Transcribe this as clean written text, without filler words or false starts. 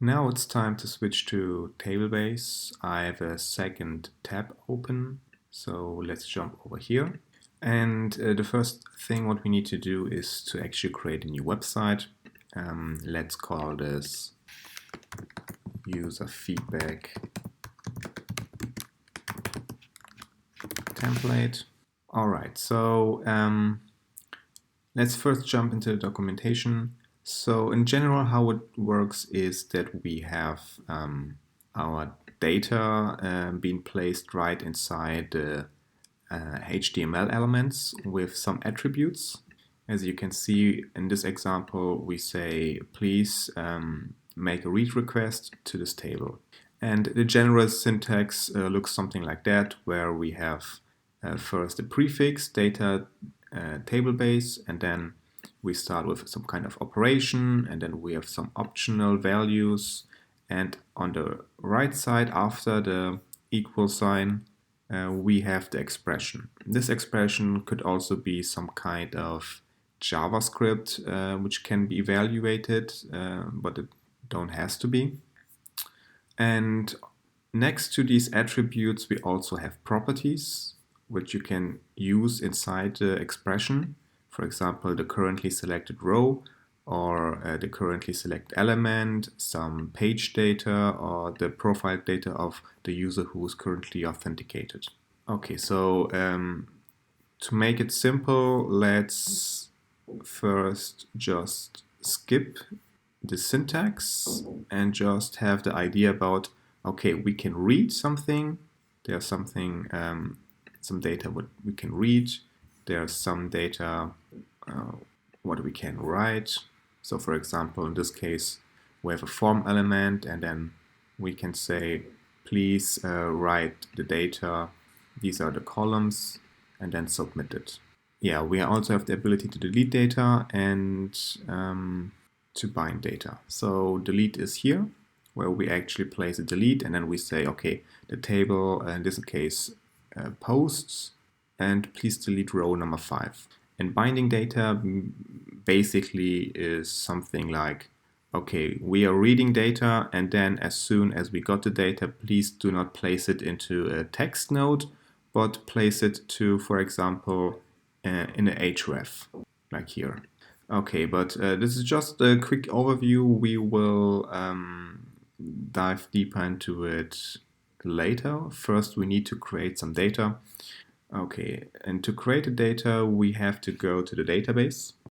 Now it's time to switch to TableBase. I have a second tab open, so let's jump over here. And the first thing what we need to do is to actually create a new website. Let's call this user feedback template. All right, so let's first jump into the documentation. So in general, how it works is that we have our data being placed right inside the HTML elements with some attributes. As you can see in this example, we say, please make a read request to this table. And the general syntax looks something like that, where we have first the prefix, data table base, and then we start with some kind of operation, and then we have some optional values. And on the right side, after the equal sign, we have the expression. This expression could also be some kind of JavaScript which can be evaluated, but it don't has to be. And next to these attributes, we also have properties, which you can use inside the expression. For example, the currently selected row, or the currently selected element, some page data, or the profile data of the user who is currently authenticated. Okay, so to make it simple, let's first just skip the syntax and just have the idea about, okay, we can read something. There's something, some data what we can read. There's some data what we can write. So for example, in this case, we have a form element, and then we can say, please write the data. These are the columns, and then submit it. Yeah, we also have the ability to delete data and to bind data. So delete is here, where we actually place a delete, and then we say, okay, the table, in this case, posts, and please delete row number 5. And binding data basically is something like, okay, we are reading data, and then as soon as we got the data, please do not place it into a text node, but place it to, for example, in a href, like here. Okay, but this is just a quick overview. We will dive deeper into it later. First, we need to create some data. Okay, and to create the data, we have to go to the database.